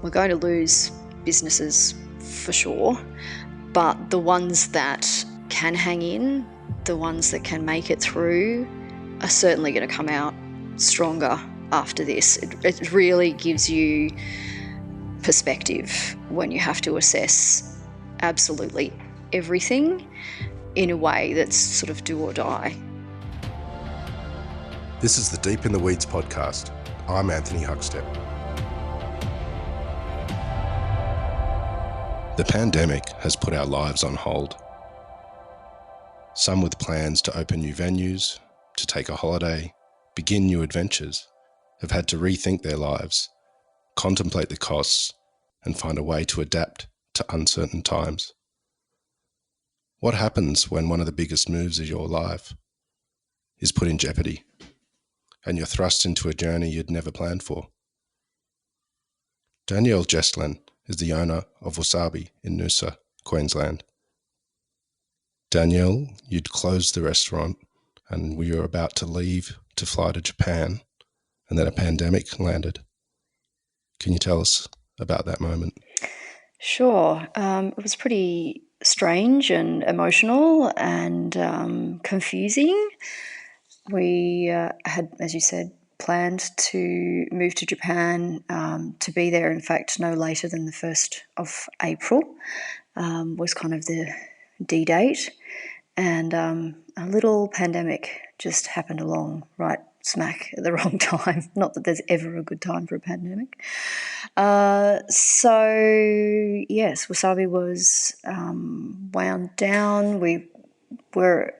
We're going to lose businesses for sure, but the ones that can hang in, the ones that can make it through, are certainly going to come out stronger after this. It really gives you perspective when you have to assess absolutely everything in a way that's sort of do or die. This is the Deep in the Weeds podcast. I'm Anthony Huckstep. The pandemic has put our lives on hold. Some with plans to open new venues, to take a holiday, begin new adventures, have had to rethink their lives, contemplate the costs, and find a way to adapt to uncertain times. What happens when one of the biggest moves of your life is put in jeopardy and you're thrust into a journey you'd never planned for? Danielle Gjestland is the owner of Wasabi in Noosa, Queensland. Danielle, you'd closed the restaurant and we were about to leave to fly to Japan, and then a pandemic landed. Can you tell us about that moment? Sure. It was pretty strange and emotional and confusing. We had, as you said, planned to move to Japan, to be there, in fact, no later than the 1st of April was kind of the D-date. And a little pandemic just happened along right smack at the wrong time. Not that there's ever a good time for a pandemic. So, yes, Wasabi was wound down. We were...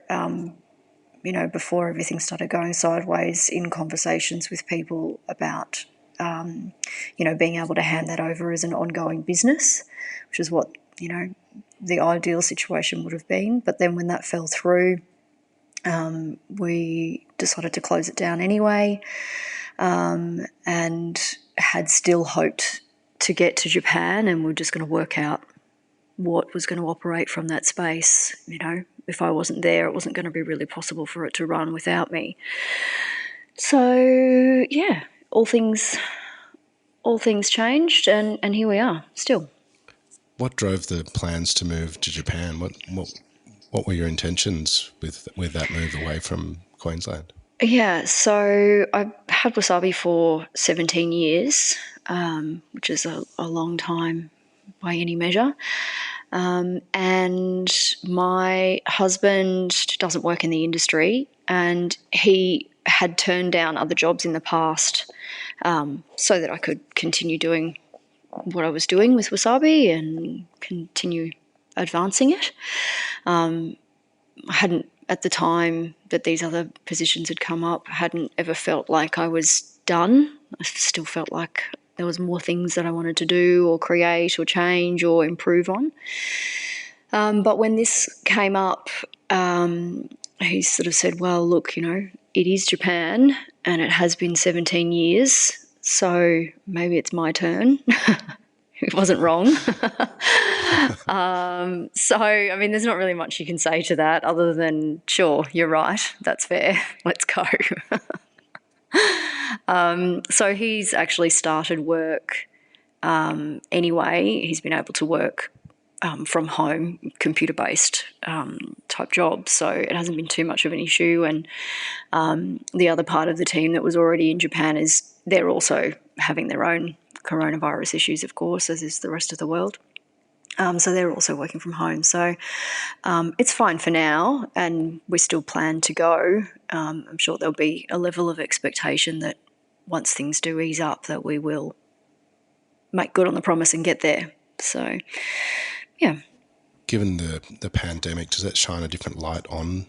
before everything started going sideways, in conversations with people about, being able to hand that over as an ongoing business, which is what, the ideal situation would have been. But then when that fell through, we decided to close it down anyway, and had still hoped to get to Japan, and we're just going to work out what was going to operate from that space. If I wasn't there, it wasn't going to be really possible for it to run without me. So, yeah, all things changed, and here we are still. What drove the plans to move to Japan? What were your intentions with that move away from Queensland? Yeah, so I've had Wasabi for 17 years, which is a long time by any measure. And my husband doesn't work in the industry, and he had turned down other jobs in the past so that I could continue doing what I was doing with Wasabi and continue advancing it. I hadn't, at the time that these other positions had come up, hadn't ever felt like I was done. I still felt like there was more things that I wanted to do or create or change or improve on. But when this came up, he sort of said, well, look, it is Japan and it has been 17 years, so maybe it's my turn. It wasn't wrong. There's not really much you can say to that other than, sure, you're right, that's fair, let's go. So he's actually started work anyway. He's been able to work from home, computer-based type jobs, so it hasn't been too much of an issue. And the other part of the team that was already in Japan they're also having their own coronavirus issues, of course, as is the rest of the world. So they're also working from home. So it's fine for now, and we still plan to go. I'm sure there'll be a level of expectation that once things do ease up, that we will make good on the promise and get there. So, yeah. Given the pandemic, does that shine a different light on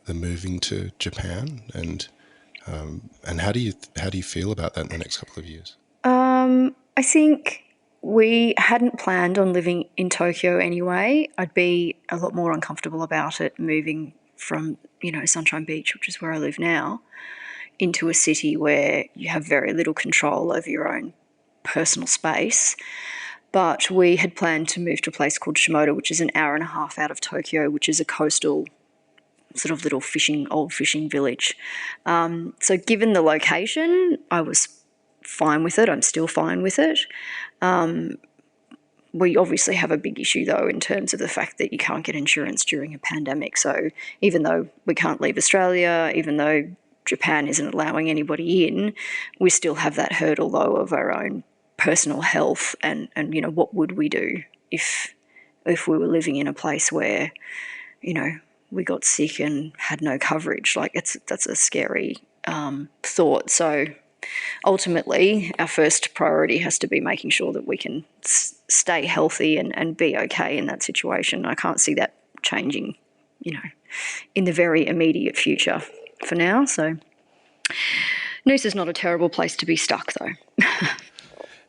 the moving to Japan? And how do you feel about that in the next couple of years? I think we hadn't planned on living in Tokyo anyway. I'd be a lot more uncomfortable about it moving from, Sunshine Beach, which is where I live now, into a city where you have very little control over your own personal space. But we had planned to move to a place called Shimoda, which is an hour and a half out of Tokyo, which is a coastal sort of little old fishing village. So given the location, I was fine with it. I'm still fine with it. We obviously have a big issue, though, in terms of the fact that you can't get insurance during a pandemic. So even though we can't leave Australia, even though Japan isn't allowing anybody in, we still have that hurdle, though, of our own personal health and what would we do if we were living in a place where, we got sick and had no coverage. Like, that's a scary thought. So ultimately, our first priority has to be making sure that we can stay healthy and be okay in that situation. I can't see that changing, in the very immediate future for now. So Noosa's not a terrible place to be stuck, though.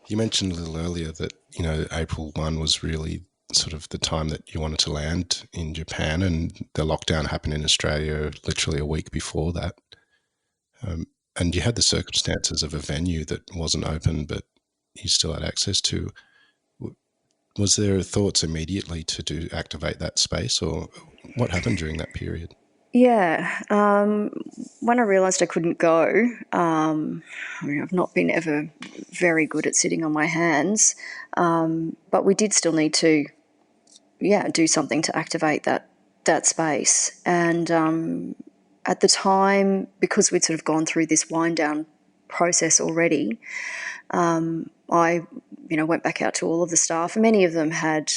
You mentioned a little earlier that, April 1 was really sort of the time that you wanted to land in Japan, and the lockdown happened in Australia literally a week before that. And you had the circumstances of a venue that wasn't open, but you still had access to. Was there thoughts immediately to activate that space, or what happened during that period? Yeah. When I realised I couldn't go, I've not been ever very good at sitting on my hands, but we did still need to, do something to activate that space. And at the time, because we'd sort of gone through this wind down process already, I, went back out to all of the staff. Many of them had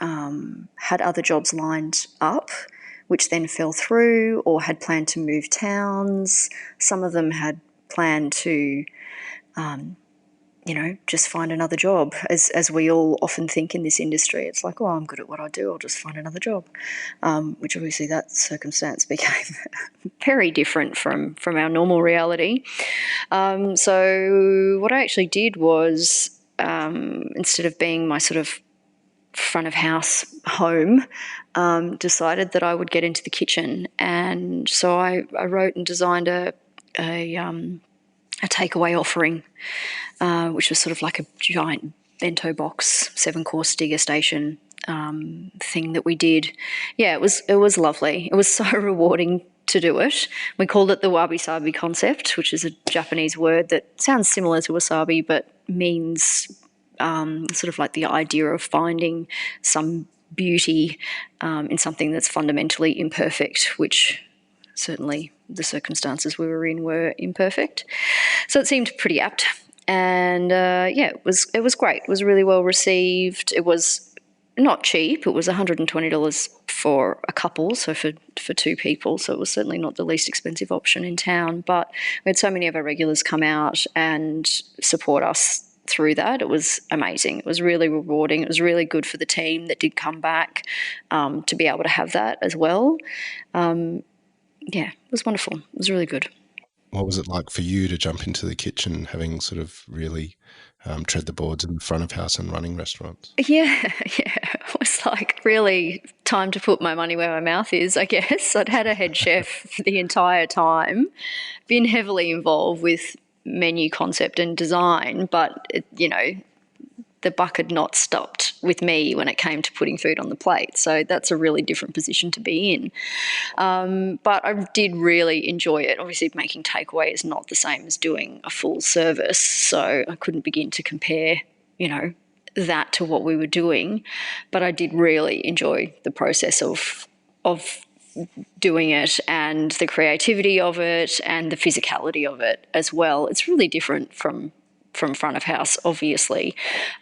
other jobs lined up, which then fell through, or had planned to move towns. Some of them had planned to, just find another job. As we all often think in this industry, it's like, I'm good at what I do, I'll just find another job. Which obviously that circumstance became very different from our normal reality. So what I actually did was, instead of being my sort of front of house home, decided that I would get into the kitchen. And so I wrote and designed a takeaway offering, which was sort of like a giant bento box, 7-course degustation thing that we did. Yeah, it was lovely. It was so rewarding to do it. We called it the wasabi concept, which is a Japanese word that sounds similar to wasabi but means sort of like the idea of finding some beauty in something that's fundamentally imperfect, which certainly the circumstances we were in were imperfect. So it seemed pretty apt. And it was great. It was really well received. It was not cheap. It was $120 for a couple, so for 2 people. So it was certainly not the least expensive option in town. But we had so many of our regulars come out and support us through that. It was amazing. It was really rewarding. It was really good for the team that did come back to be able to have that as well. It was wonderful. It was really good. What was it like for you to jump into the kitchen, having sort of really tread the boards in the front of house and running restaurants? Yeah. It was like really time to put my money where my mouth is, I guess. I'd had a head chef the entire time, been heavily involved with menu concept and design, but the buck had not stopped with me when it came to putting food on the plate. So that's a really different position to be in. But I did really enjoy it. Obviously, making takeaway is not the same as doing a full service, so I couldn't begin to compare, that to what we were doing. But I did really enjoy the process of doing it, and the creativity of it, and the physicality of it as well. It's really different from front of house, obviously,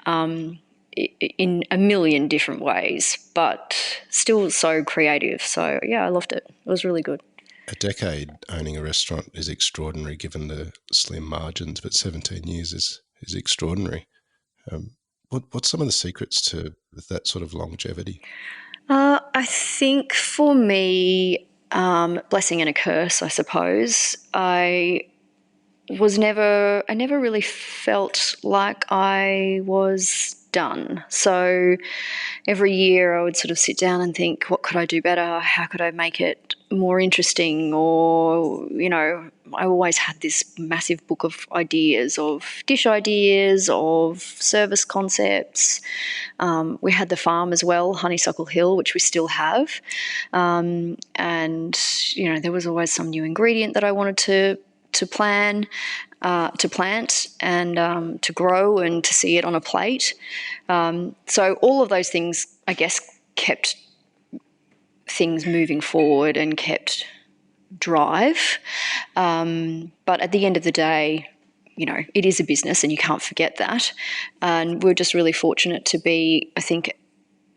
in a million different ways, but still so creative. So yeah, I loved it. It was really good. A decade owning a restaurant is extraordinary given the slim margins, but 17 years is extraordinary. What's some of the secrets to that sort of longevity? I think for me, blessing and a curse, I suppose. I never really felt like I was done. So every year I would sort of sit down and think, what could I do better? How could I make it more interesting? Or, I always had this massive book of ideas, of dish ideas, of service concepts. We had the farm as well, Honeysuckle Hill, which we still have. And, there was always some new ingredient that I wanted to plan. to plant and to grow and to see it on a plate. So all of those things, I guess, kept things moving forward and kept drive. But at the end of the day, it is a business and you can't forget that. And we're just really fortunate to be, I think,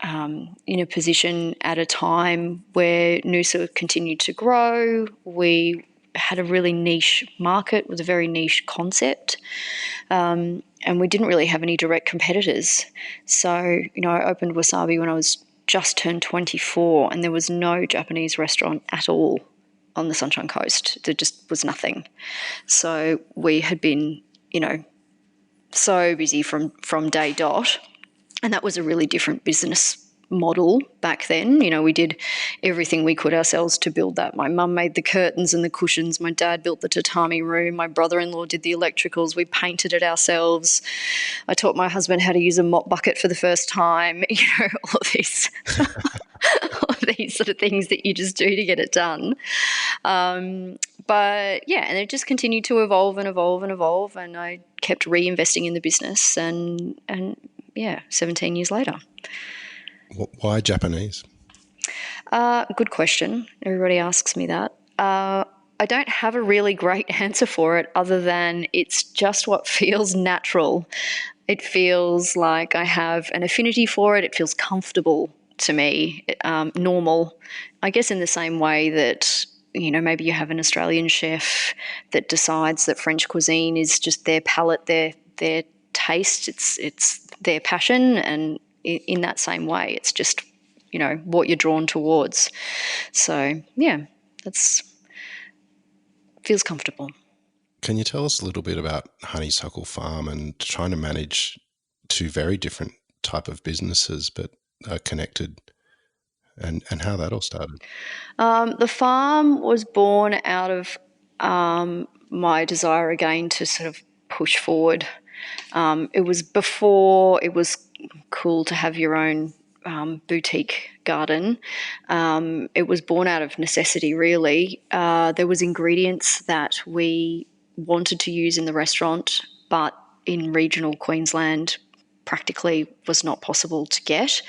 in a position at a time where Noosa continued to grow. We had a really niche market with a very niche concept. And we didn't really have any direct competitors. So, I opened Wasabi when I was just turned 24 and there was no Japanese restaurant at all on the Sunshine Coast. There just was nothing. So we had been, so busy from day dot. And that was a really different business model back then. We did everything we could ourselves to build that. My mum made the curtains and the cushions. My dad built the tatami room. My brother-in-law did the electricals. We painted it ourselves. I taught my husband how to use a mop bucket for the first time. All of these, all of these sort of things that you just do to get it done. But yeah, and it just continued to evolve and evolve and evolve. And I kept reinvesting in the business and 17 years later. Why Japanese? Good question. Everybody asks me that. I don't have a really great answer for it other than it's just what feels natural. It feels like I have an affinity for it. It feels comfortable to me, normal. I guess in the same way that, maybe you have an Australian chef that decides that French cuisine is just their palate, their taste, it's their passion, and in that same way, it's just, what you're drawn towards. So, yeah, feels comfortable. Can you tell us a little bit about Honeysuckle Farm and trying to manage two very different type of businesses but are connected and how that all started? The farm was born out of my desire again to sort of push forward. It was before it was cool to have your own boutique garden. It was born out of necessity, really. There was ingredients that we wanted to use in the restaurant, but in regional Queensland practically was not possible to get.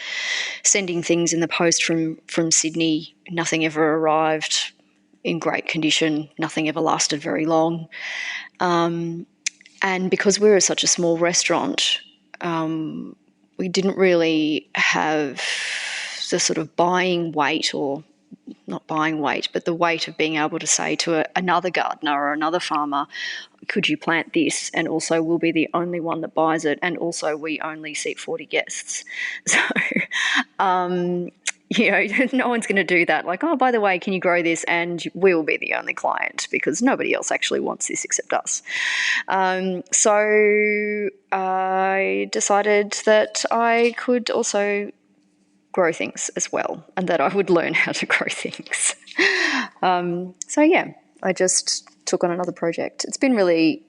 Sending things in the post from Sydney, nothing ever arrived in great condition. Nothing ever lasted very long. And because we were such a small restaurant, we didn't really have the sort of buying weight, or not buying weight, but the weight of being able to say to another gardener or another farmer, could you plant this? And also we'll be the only one that buys it. And also we only seat 40 guests. So, no one's going to do that. Like, oh, by the way, can you grow this? And we will be the only client because nobody else actually wants this except us. So I decided that I could also grow things as well and that I would learn how to grow things. I just took on another project. It's been really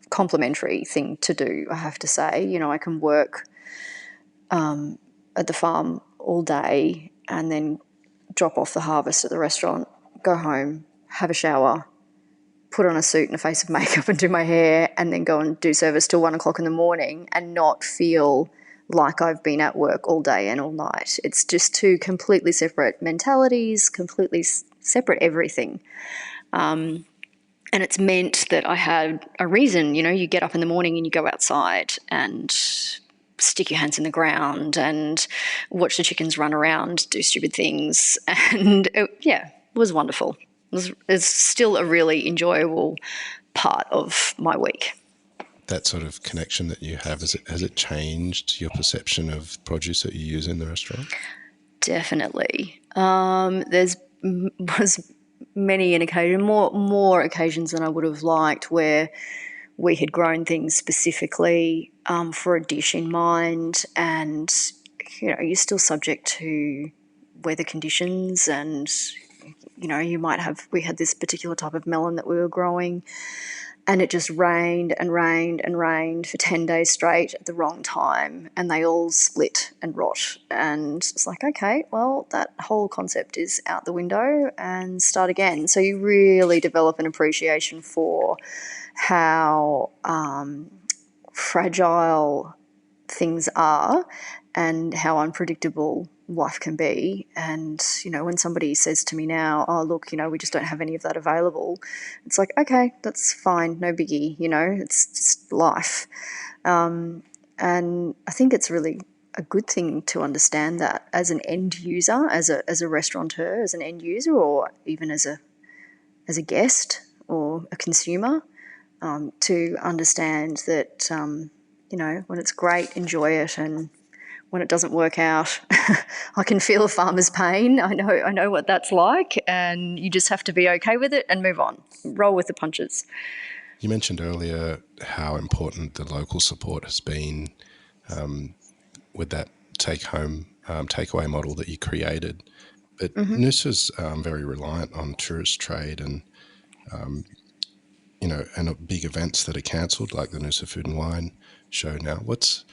complimentary thing to do, I have to say. I can work at the farm all day and then drop off the harvest at the restaurant, go home, have a shower, put on a suit and a face of makeup and do my hair, and then go and do service till 1 o'clock in the morning and not feel like I've been at work all day and all night. It's just two completely separate mentalities, completely separate everything. And it's meant that I had a reason. You get up in the morning and you go outside and stick your hands in the ground and watch the chickens run around, do stupid things. And it was wonderful. It's still a really enjoyable part of my week. That sort of connection that you have, has it changed your perception of produce that you use in the restaurant? Definitely. There's was many an occasion, more occasions than I would have liked, where we had grown things specifically for a dish in mind, and you're still subject to weather conditions, and we had this particular type of melon that we were growing, and it just rained and rained and rained for 10 days straight at the wrong time, and they all split and rot. And it's like, okay, well, that whole concept is out the window and start again. So you really develop an appreciation for how fragile things are and how unpredictable life can be. And, when somebody says to me now, oh, look, we just don't have any of that available, it's like, okay, that's fine, no biggie, it's just life. And I think it's really a good thing to understand that as an end user, as a restaurateur, as an end user, or even as a guest or a consumer, to understand that, when it's great, enjoy it, and when it doesn't work out, I can feel a farmer's pain. I know what that's like, and you just have to be okay with it and move on, roll with the punches. You mentioned earlier how important the local support has been with that takeaway model that you created. But Noosa's very reliant on tourist trade and and big events that are cancelled, like the Noosa Food and Wine show now. What's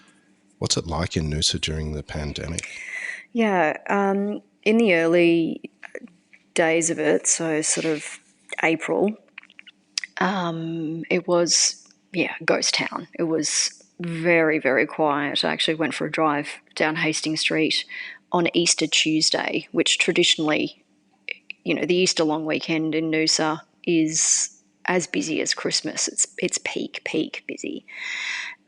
it like in Noosa during the pandemic? Yeah, in the early days of it, so sort of April, it was, ghost town. It was very, very quiet. I actually went for a drive down Hastings Street on Easter Tuesday, which traditionally, the Easter long weekend in Noosa is as busy as Christmas. It's peak busy.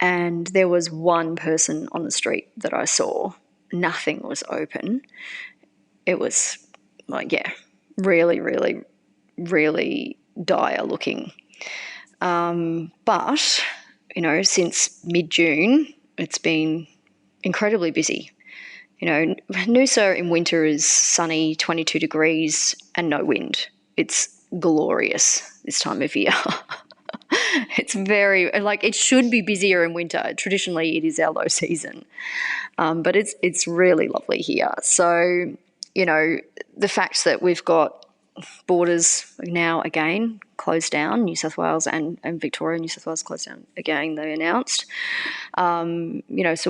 And there was one person on the street that I saw. Nothing was open. It was like, really, really, really dire looking. But, since mid-June, it's been incredibly busy. Noosa in winter is sunny, 22 degrees and no wind. It's glorious this time of year. It's very, it should be busier in winter. Traditionally, it is our low season. But it's really lovely here. So, the fact that we've got borders now again closed down, New South Wales and Victoria, New South Wales closed down again, they announced. So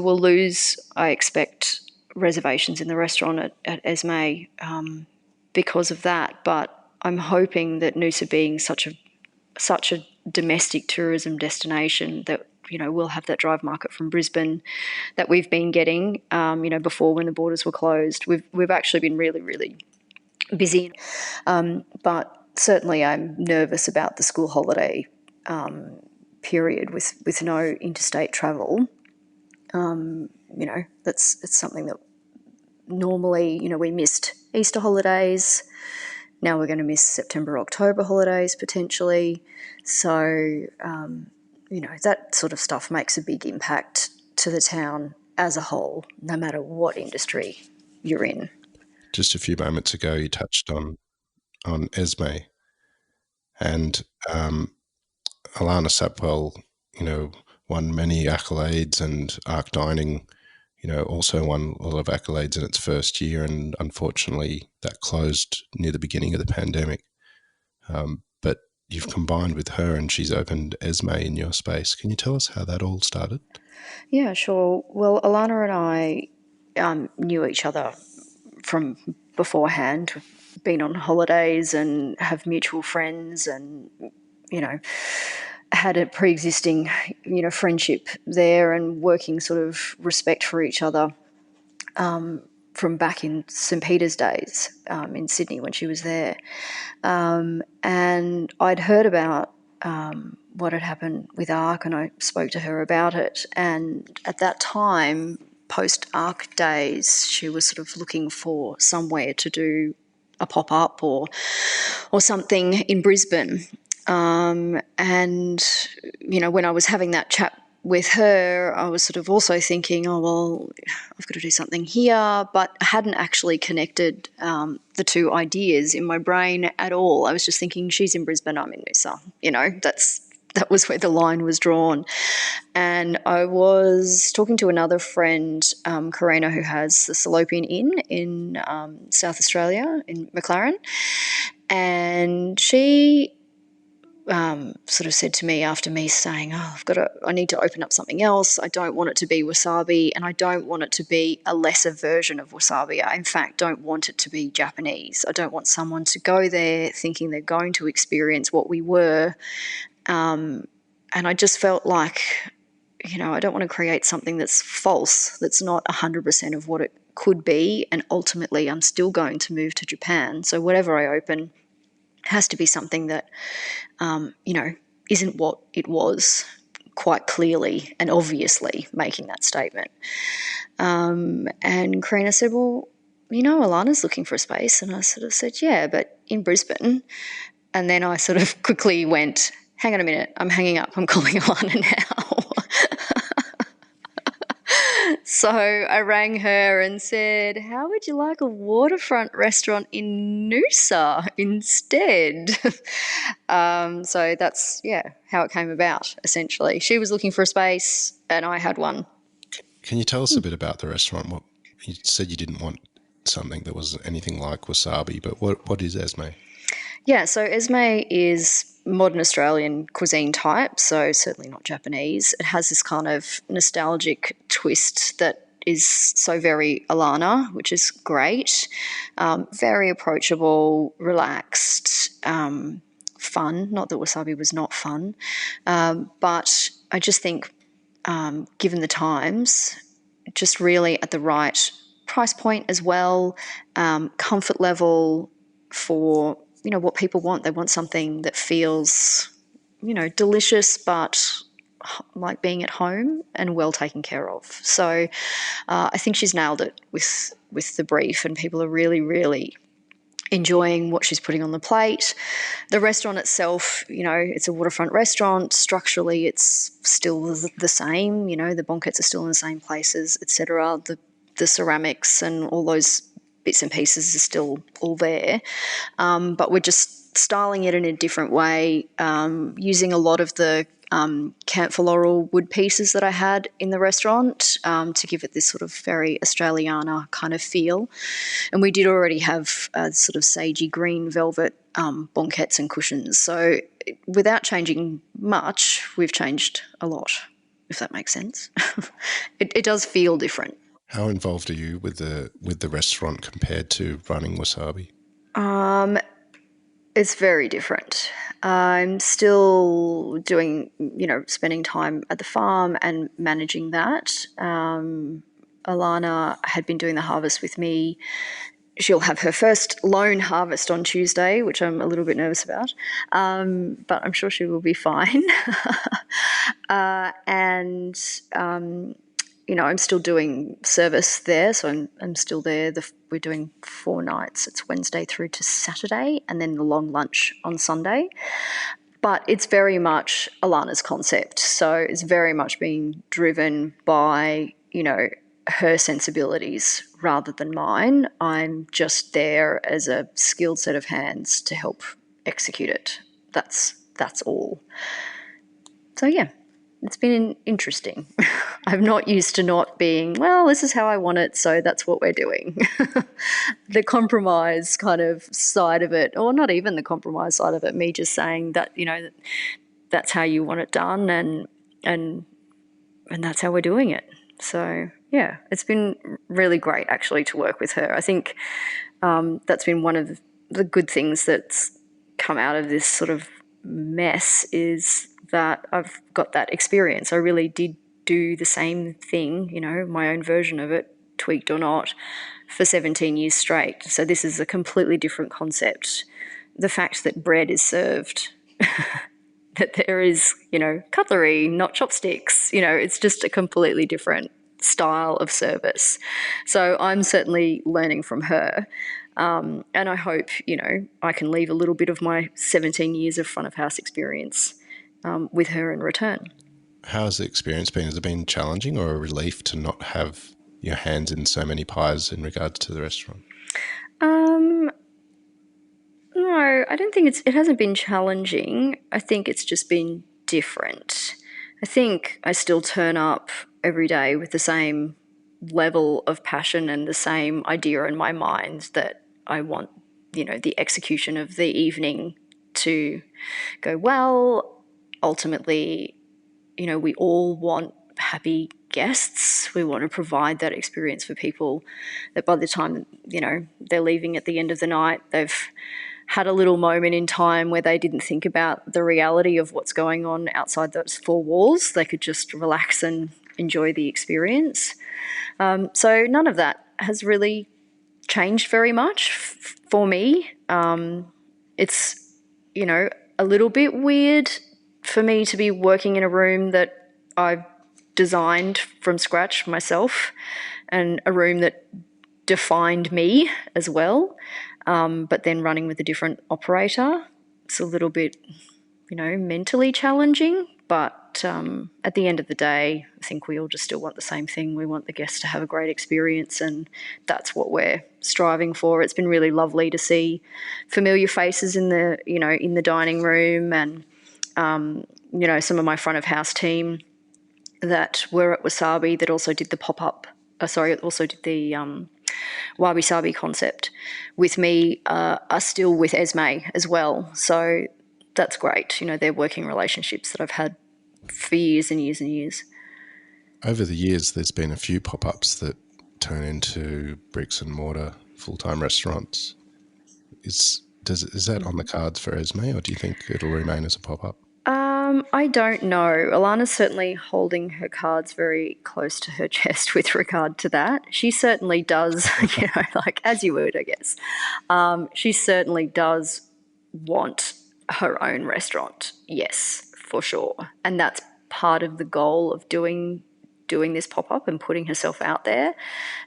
we'll lose, I expect, reservations in the restaurant at Esme because of that. But I'm hoping that Noosa being such a domestic tourism destination that, we'll have that drive market from Brisbane that we've been getting, before when the borders were closed. We've actually been really, really busy. But certainly I'm nervous about the school holiday period with no interstate travel. It's something that normally, we missed Easter holidays. Now we're going to miss September, October holidays potentially. So, that sort of stuff makes a big impact to the town as a whole, no matter what industry you're in. Just a few moments ago, you touched on Esme, and Alanna Sapwell, won many accolades, and Arc Dining, also won a lot of accolades in its first year, and unfortunately that closed near the beginning of the pandemic. But you've combined with her and she's opened Esme in your space. Can you tell us how that all started? Yeah, sure. Well, Alanna and I knew each other from beforehand, been on holidays and have mutual friends and, had a pre-existing, friendship there and working sort of respect for each other from back in St. Peter's days in Sydney when she was there. And I'd heard about what had happened with ARC and I spoke to her about it. And at that time, post-ARC days, she was sort of looking for somewhere to do a pop-up or something in Brisbane. And, when I was having that chat with her, I was sort of also thinking, oh, well, I've got to do something here, but I hadn't actually connected the two ideas in my brain at all. I was just thinking, she's in Brisbane, I'm in Noosa. That was where the line was drawn. And I was talking to another friend, Karina, who has the Salopian Inn in South Australia, in McLaren. And she sort of said to me after me saying, oh, I need to open up something else. I don't want it to be Wasabi and I don't want it to be a lesser version of Wasabi. I, in fact, don't want it to be Japanese. I don't want someone to go there thinking they're going to experience what we were I just felt like, I don't want to create something that's false, that's not 100% of what it could be. And ultimately, I'm still going to move to Japan. So whatever I open has to be something that, isn't what it was, quite clearly and obviously making that statement. And Karina said, well, Alanna's looking for a space. And I sort of said, yeah, but in Brisbane. And then I sort of quickly went, hang on a minute, I'm hanging up, I'm calling Alanna now. So I rang her and said, how would you like a waterfront restaurant in Noosa instead? So that's, how it came about, essentially. She was looking for a space and I had one. Can you tell us a bit about the restaurant? What you said you didn't want something that was anything like Wasabi, but what is Esme? Yeah, so Esme is modern Australian cuisine type, so certainly not Japanese. It has this kind of nostalgic twist that is so very Alanna, which is great. Very approachable, relaxed, fun. Not that Wasabi was not fun, but I just think, given the times, just really at the right price point as well, comfort level for what people want. They want something that feels delicious but like being at home and well taken care of. So I think she's nailed it with the brief, and people are really, really enjoying what she's putting on the plate. The restaurant itself, it's a waterfront restaurant. Structurally, it's still the same. The banquettes are still in the same places, etc. The ceramics and all those bits and pieces are still all there. But we're just styling it in a different way, using a lot of the camphor laurel wood pieces that I had in the restaurant, to give it this sort of very Australiana kind of feel. And we did already have sort of sagey green velvet banquettes and cushions. So without changing much, we've changed a lot, if that makes sense. It does feel different. How involved are you with the restaurant compared to running Wasabi? It's very different. I'm still doing, spending time at the farm and managing that. Alanna had been doing the harvest with me. She'll have her first lone harvest on Tuesday, which I'm a little bit nervous about, but I'm sure she will be fine. I'm still doing service there, so I'm still there. We're doing 4 nights. It's Wednesday through to Saturday, and then the long lunch on Sunday. But it's very much Alanna's concept, so it's very much being driven by, her sensibilities rather than mine. I'm just there as a skilled set of hands to help execute it. That's all. So yeah, it's been interesting. I'm not used to not being, well, this is how I want it, so that's what we're doing. The compromise kind of side of it, or not even the compromise side of it, me just saying that, that's how you want it done, and that's how we're doing it. So yeah, it's been really great actually to work with her. I think that's been one of the good things that's come out of this sort of mess, is that I've got that experience. I really did do the same thing, my own version of it, tweaked or not, for 17 years straight. So this is a completely different concept. The fact that bread is served, that there is, cutlery, not chopsticks, it's just a completely different style of service. So I'm certainly learning from her. And I hope, I can leave a little bit of my 17 years of front of house experience with her in return. How has the experience been? Has it been challenging or a relief to not have your hands in so many pies in regards to the restaurant? No, I don't think it hasn't been challenging. I think it's just been different. I think I still turn up every day with the same level of passion and the same idea in my mind that I want, the execution of the evening to go well. Ultimately, we all want happy guests. We want to provide that experience for people that by the time, they're leaving at the end of the night, they've had a little moment in time where they didn't think about the reality of what's going on outside those four walls. They could just relax and enjoy the experience. So none of that has really changed very much for me. It's, a little bit weird for me to be working in a room that I've designed from scratch myself, and a room that defined me as well, but then running with a different operator. It's a little bit, mentally challenging, but at the end of the day, I think we all just still want the same thing. We want the guests to have a great experience, and that's what we're striving for. It's been really lovely to see familiar faces in the dining room, and some of my front of house team that were at Wasabi that also did the pop-up, also did the wabi-sabi concept with me, are still with Esme as well. So that's great. They're working relationships that I've had for years and years and years. Over the years, there's been a few pop-ups that turn into bricks and mortar full-time restaurants. Is that on the cards for Esme, or do you think it'll remain as a pop-up? I don't know. Alanna's certainly holding her cards very close to her chest with regard to that. She certainly does, like as you would, I guess. She certainly does want her own restaurant. Yes, for sure. And that's part of the goal of doing this pop-up and putting herself out there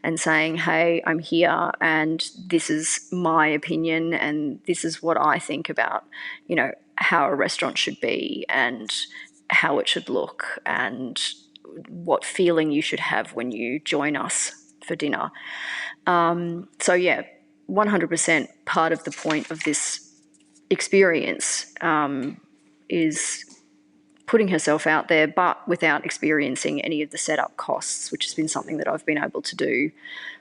and saying, hey, I'm here and this is my opinion and this is what I think about, how a restaurant should be and how it should look and what feeling you should have when you join us for dinner. So yeah, 100% part of the point of this experience is putting herself out there, but without experiencing any of the setup costs, which has been something that I've been able to do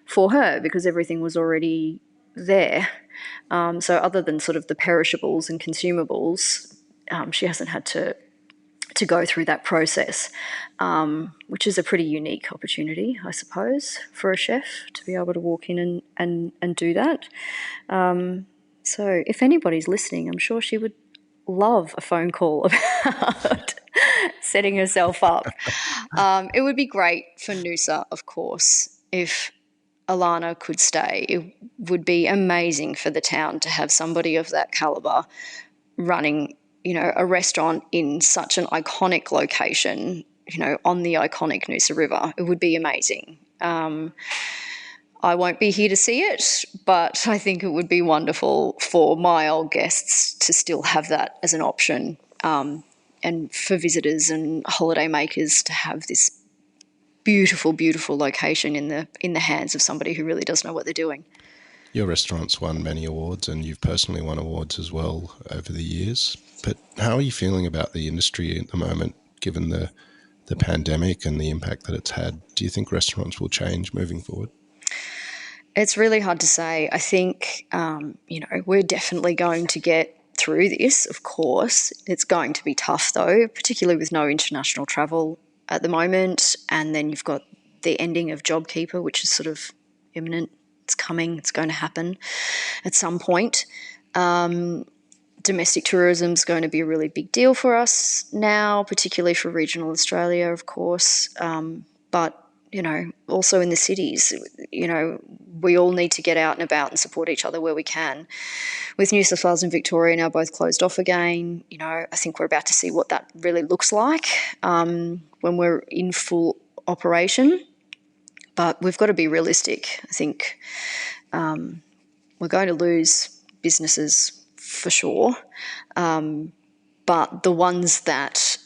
for her because everything was already there. So other than sort of the perishables and consumables, she hasn't had to go through that process, which is a pretty unique opportunity, I suppose, for a chef to be able to walk in and do that. So if anybody's listening, I'm sure she would love a phone call about setting herself up. It would be great for Noosa, of course, if Alanna could stay. It would be amazing for the town to have somebody of that calibre running, a restaurant in such an iconic location, on the iconic Noosa River. It would be amazing. I won't be here to see it, but I think it would be wonderful for my old guests to still have that as an option, and for visitors and holiday makers to have this beautiful, beautiful location in the hands of somebody who really does know what they're doing. Your restaurant's won many awards, and you've personally won awards as well over the years. But how are you feeling about the industry at the moment, given the pandemic and the impact that it's had? Do you think restaurants will change moving forward? It's really hard to say. I think, we're definitely going to get through this, of course. It's going to be tough, though, particularly with no international travel at the moment. And then you've got the ending of JobKeeper, which is sort of imminent. It's coming. It's going to happen at some point. Domestic tourism is going to be a really big deal for us now, particularly for regional Australia, of course. But also in the cities, we all need to get out and about and support each other where we can. With New South Wales and Victoria now both closed off again, I think we're about to see what that really looks like when we're in full operation. But we've got to be realistic. I think we're going to lose businesses for sure. But the ones that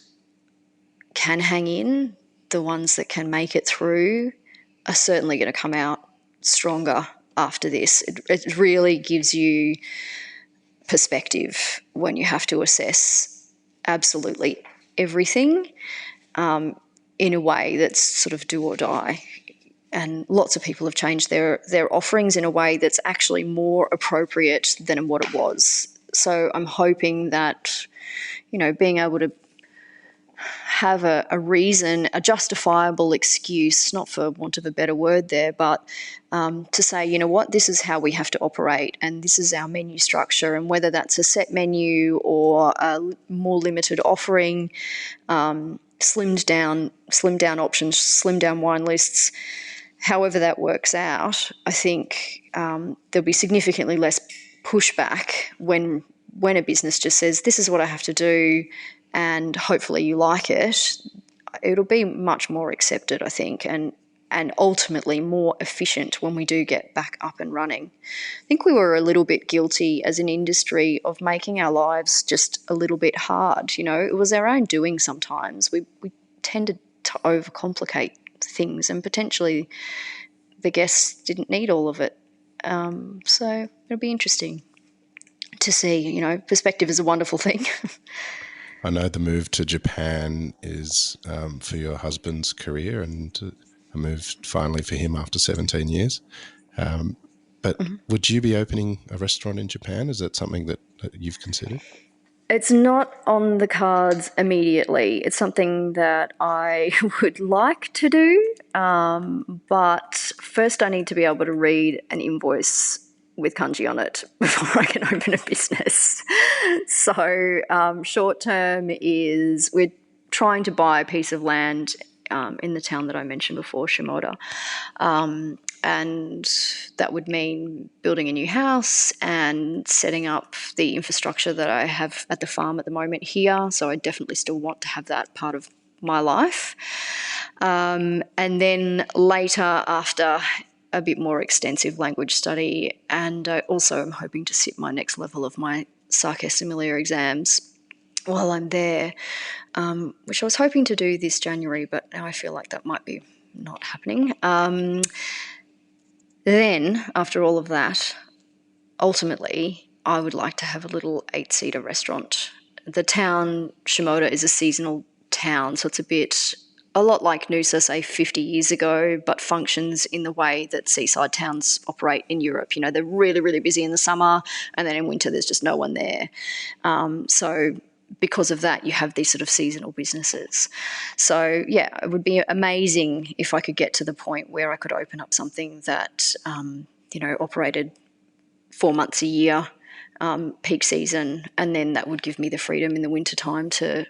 can hang in, the ones that can make it through, are certainly going to come out stronger after this. It really gives you perspective when you have to assess absolutely everything in a way that's sort of do or die. And lots of people have changed their offerings in a way that's actually more appropriate than what it was. So I'm hoping that, being able to have a reason, a justifiable excuse, not for want of a better word there, but to say, you know what, this is how we have to operate and this is our menu structure, and whether that's a set menu or a more limited offering, slimmed down options, slimmed down wine lists, however that works out, I think there'll be significantly less pushback when a business just says, this is what I have to do, and hopefully you like it. It'll be much more accepted, I think, and ultimately more efficient when we do get back up and running. I think we were a little bit guilty as an industry of making our lives just a little bit hard. You know, it was our own doing sometimes. We tended to overcomplicate things, and potentially the guests didn't need all of it. So it'll be interesting to see. You know, perspective is a wonderful thing. I know the move to Japan is for your husband's career, and a move finally for him after 17 years. But would you be opening a restaurant in Japan? Is that something that you've considered? It's not on the cards immediately. It's something that I would like to do, but first I need to be able to read an invoice with kanji on it before I can open a business. So short term is we're trying to buy a piece of land in the town that I mentioned before, Shimoda. And that would mean building a new house and setting up the infrastructure that I have at the farm at the moment here. So I definitely still want to have that part of my life. And then later, after a bit more extensive language study, and I also am hoping to sit my next level of my sake sommelier exams while I'm there, which I was hoping to do this January, but now I feel like that might be not happening. Then, after all of that, ultimately, I would like to have a little 8-seater restaurant. The town, Shimoda, is a seasonal town, so it's a lot like Noosa, say, 50 years ago, but functions in the way that seaside towns operate in Europe. You know, they're really, really busy in the summer, and then in winter there's just no one there. So because of that, you have these sort of seasonal businesses. So, yeah, it would be amazing if I could get to the point where I could open up something that, operated 4 months a year, peak season, and then that would give me the freedom in the wintertime to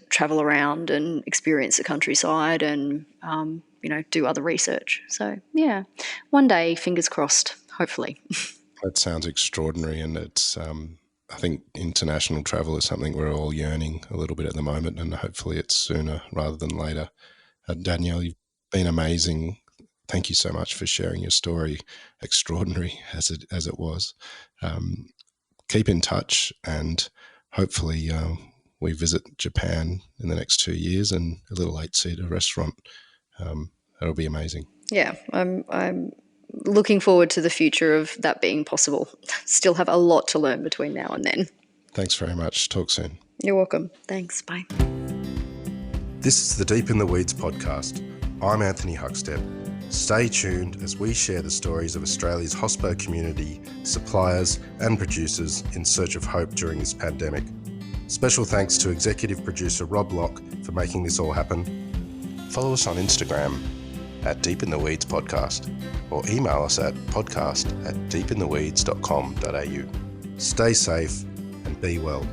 travel around and experience the countryside and, do other research. So, yeah, one day, fingers crossed, hopefully. That sounds extraordinary, and it's I think international travel is something we're all yearning a little bit at the moment, and hopefully it's sooner rather than later. Danielle, you've been amazing. Thank you so much for sharing your story, extraordinary as it was. Keep in touch, and hopefully we visit Japan in the next 2 years and a little 8-seater restaurant. That'll be amazing. Yeah, I'm looking forward to the future of that being possible. Still have a lot to learn between now and then. Thanks very much. Talk soon. You're welcome. Thanks. Bye. This is the Deep in the Weeds podcast. I'm Anthony Huckstep. Stay tuned as we share the stories of Australia's hospo community, suppliers and producers in search of hope during this pandemic. Special thanks to executive producer Rob Locke for making this all happen. Follow us on Instagram at Deep in the Weeds Podcast, or email us at podcast@deepintheweeds.com.au. Stay safe and be well.